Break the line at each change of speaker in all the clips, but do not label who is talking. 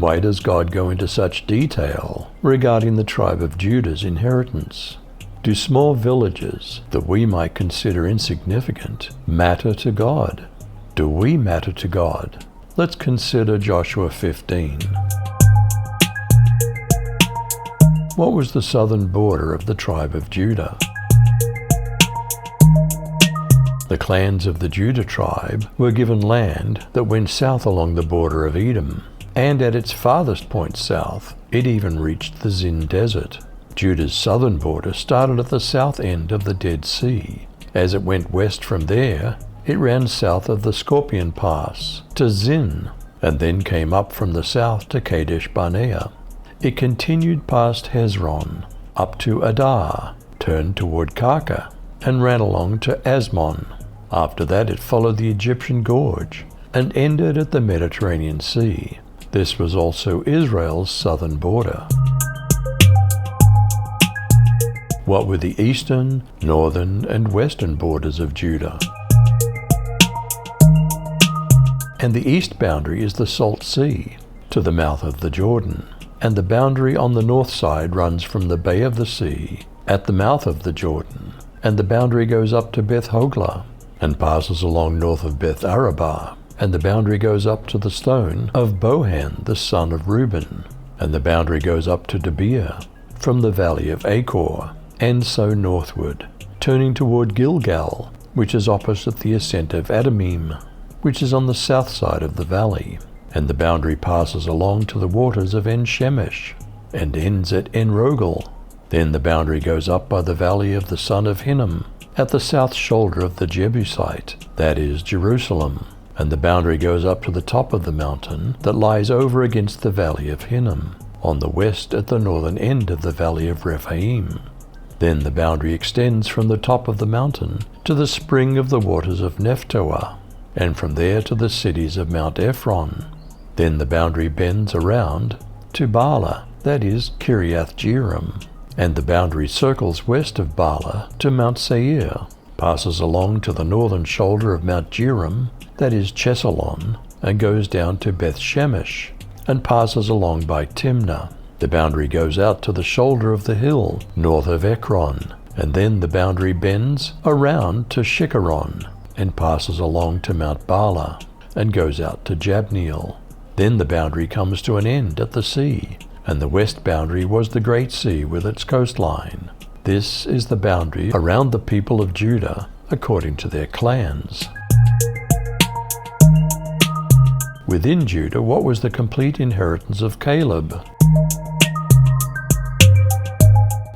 Why does God go into such detail regarding the tribe of Judah's inheritance? Do small villages that we might consider insignificant matter to God? Do we matter to God? Let's consider Joshua 15. What was the southern border of the tribe of Judah? The clans of the Judah tribe were given land that went south along the border of Edom, and at its farthest point south, it even reached the Zin Desert. Judah's southern border started at the south end of the Dead Sea. As it went west from there, it ran south of the Scorpion Pass to Zin, and then came up from the south to Kadesh Barnea. It continued past Hezron, up to Adar, turned toward Karka, and ran along to Asmon. After that it followed the Egyptian Gorge, and ended at the Mediterranean Sea. This was also Israel's southern border. What were the eastern, northern, and western borders of Judah? And the east boundary is the Salt Sea, to the mouth of the Jordan, and the boundary on the north side runs from the Bay of the Sea, at the mouth of the Jordan, and the boundary goes up to Beth Hoglah, and passes along north of Beth Arabah, and the boundary goes up to the stone of Bohan the son of Reuben, and the boundary goes up to Debir, from the valley of Achor, and so northward, turning toward Gilgal, which is opposite the ascent of Adamim, which is on the south side of the valley, and the boundary passes along to the waters of En-Shemesh, and ends at En-Rogel. Then the boundary goes up by the valley of the son of Hinnom, at the south shoulder of the Jebusite, that is Jerusalem, and the boundary goes up to the top of the mountain that lies over against the valley of Hinnom, on the west at the northern end of the valley of Rephaim. Then the boundary extends from the top of the mountain to the spring of the waters of Nephtoah, and from there to the cities of Mount Ephron. Then the boundary bends around to Baalah, that is Kiriath Jearim, and the boundary circles west of Baalah to Mount Seir, passes along to the northern shoulder of Mount Jearim, that is Chesalon, and goes down to Beth Shemesh, and passes along by Timnah. The boundary goes out to the shoulder of the hill north of Ekron, and then the boundary bends around to Shikaron, and passes along to Mount Baalah, and goes out to Jabneel. Then the boundary comes to an end at the sea, and the west boundary was the Great Sea with its coastline. This is the boundary around the people of Judah according to their clans. Within Judah, what was the complete inheritance of Caleb?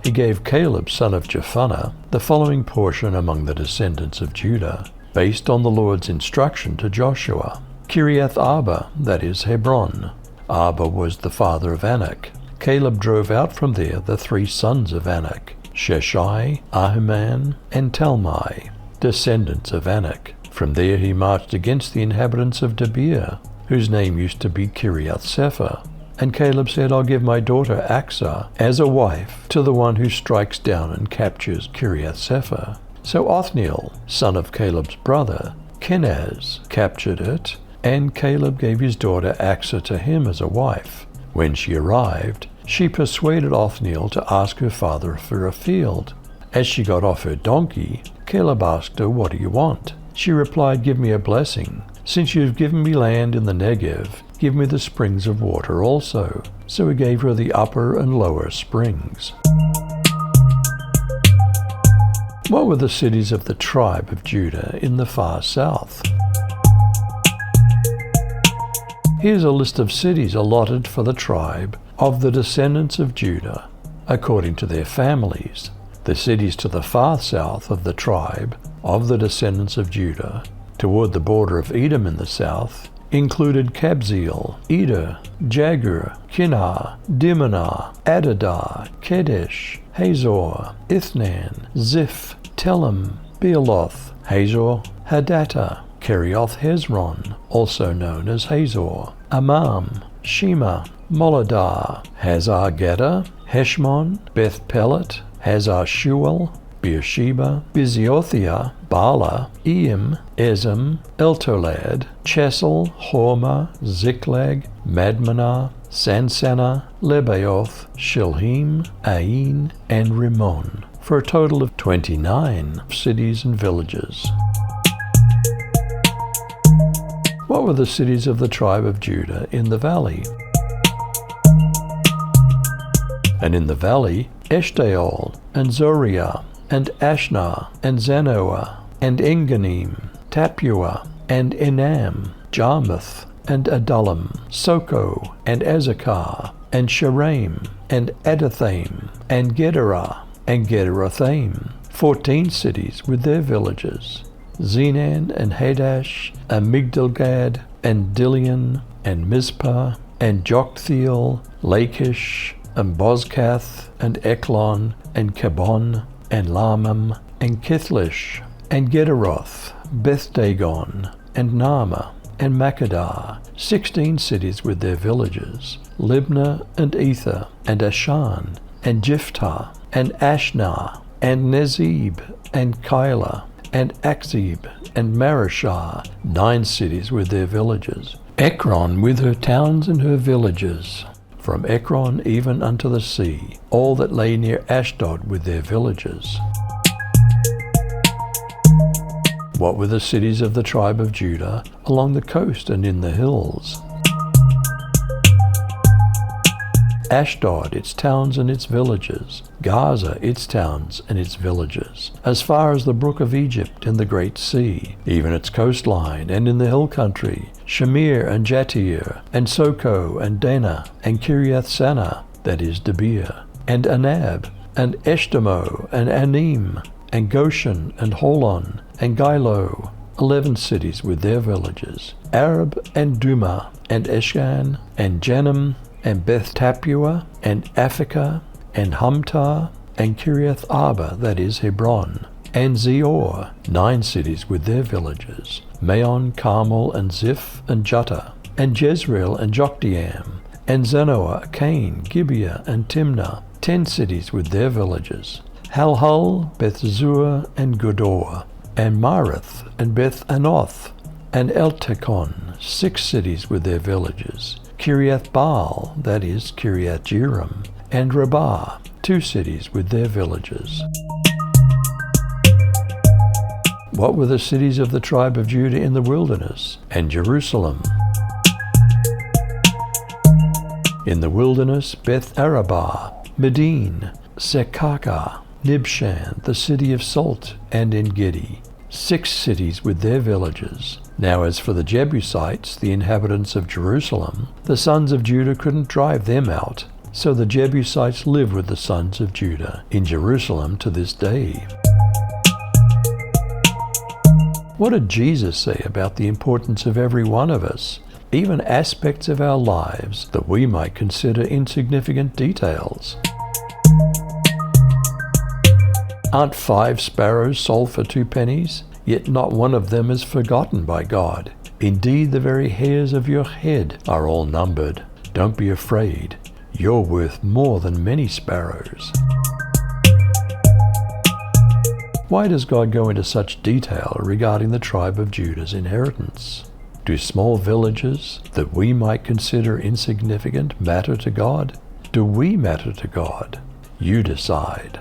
He gave Caleb, son of Jephunneh, the following portion among the descendants of Judah, based on the Lord's instruction to Joshua. Kiriath Arba, that is Hebron. Arba was the father of Anak. Caleb drove out from there the three sons of Anak, Sheshai, Ahiman, and Talmai, descendants of Anak. From there he marched against the inhabitants of Debir, whose name used to be Kiriath Sepher. And Caleb said, I'll give my daughter Achsah as a wife to the one who strikes down and captures Kiriath Sepher. So Othniel, son of Caleb's brother, Kenaz, captured it, and Caleb gave his daughter Achsah to him as a wife. When she arrived, she persuaded Othniel to ask her father for a field. As she got off her donkey, Caleb asked her, What do you want? She replied, Give me a blessing. Since you have given me land in the Negev, give me the springs of water also. So he gave her the upper and lower springs. What were the cities of the tribe of Judah in the far south? Here's a list of cities allotted for the tribe of the descendants of Judah, according to their families. The cities to the far south of the tribe of the descendants of Judah, toward the border of Edom in the south, included Kabzeel, Eder, Jagur, Kinah, Dimonah, Adadah, Kedesh, Hazor, Ithnan, Ziph, Telem, Bealoth, Hazor, Hadattah, Kerioth Hezron, also known as Hazor, Amam, Shema, Moladah, Hazar Geddah, Heshmon, Beth Pelet, Hazar Shual, Beersheba, Biziothia, Bala, Eim, Ezem, Eltolad, Chesel, Hormah, Ziklag, Madmanah, Sansana, Lebaoth, Shilhim, Ain, and Rimmon, for a total of 29 cities and villages. What were the cities of the tribe of Judah in the valley? And in the valley, Eshtaol, and Zoriah, and Ashna, and Zanoah, and Enganim, Tapua, and Enam, Jarmuth, and Adullam, Soko, and Azekah, and Sharaim, and Adathaim, and Gederah, and Gederothaim, 14 cities with their villages. Zenan, and Hadash, and Migdalgad, and Dilian, and Mizpah, and Joktheel, Lachish, and Bozkath, and Eklon, and Kabon, and Lamam, and Kithlish, and Gederoth, Beth-dagon, and Naamah, and Makkedah, 16 cities with their villages. Libnah, and Ether, and Ashan, and Jiphthah, and Ashnah, and Nezib, and Keilah, and Akzib, and Mareshah, 9 cities with their villages. Ekron with her towns and her villages, from Ekron even unto the sea, all that lay near Ashdod with their villages. What were the cities of the tribe of Judah along the coast and in the hills? Ashdod, its towns and its villages. Gaza, its towns and its villages, as far as the brook of Egypt and the great sea, even its coastline, and in the hill country, Shamir and Jatir, and Soko, and Dana, and Kiriath Sana, that is Debir, and Anab, and Eshtemoh, and Anim, and Goshen, and Holon, and Gilo, 11 cities with their villages. Arab, and Duma, and Eshan, and Janam, and Beth Tapua, and Aphekah, and Humtah, and Kiriath Arba, that is Hebron, and Zior, 9 cities with their villages. Maon, Carmel, and Ziph, and Juttah, and Jezreel, and Jokdeam, and Zanoah, Cain, Gibeah, and Timnah, 10 cities with their villages. Halhul, Beth-zur, and Gedor, and Marith, and Beth-anoth, and Eltekon, 6 cities with their villages. Kiriath Baal, that is Kiriath Jearim, and Rabbah, 2 cities with their villages. What were the cities of the tribe of Judah in the wilderness, and Jerusalem? In the wilderness, Beth Arabah, Medin, Sekakah, Nibshan, the city of Salt, and En-gedi, 6 cities with their villages. Now as for the Jebusites, the inhabitants of Jerusalem, the sons of Judah couldn't drive them out, so the Jebusites live with the sons of Judah in Jerusalem to this day. What did Jesus say about the importance of every one of us, even aspects of our lives that we might consider insignificant details? Aren't 5 sparrows sold for 2 pennies? Yet not one of them is forgotten by God. Indeed, the very hairs of your head are all numbered. Don't be afraid. You're worth more than many sparrows. Why does God go into such detail regarding the tribe of Judah's inheritance? Do small villages that we might consider insignificant matter to God? Do we matter to God? You decide.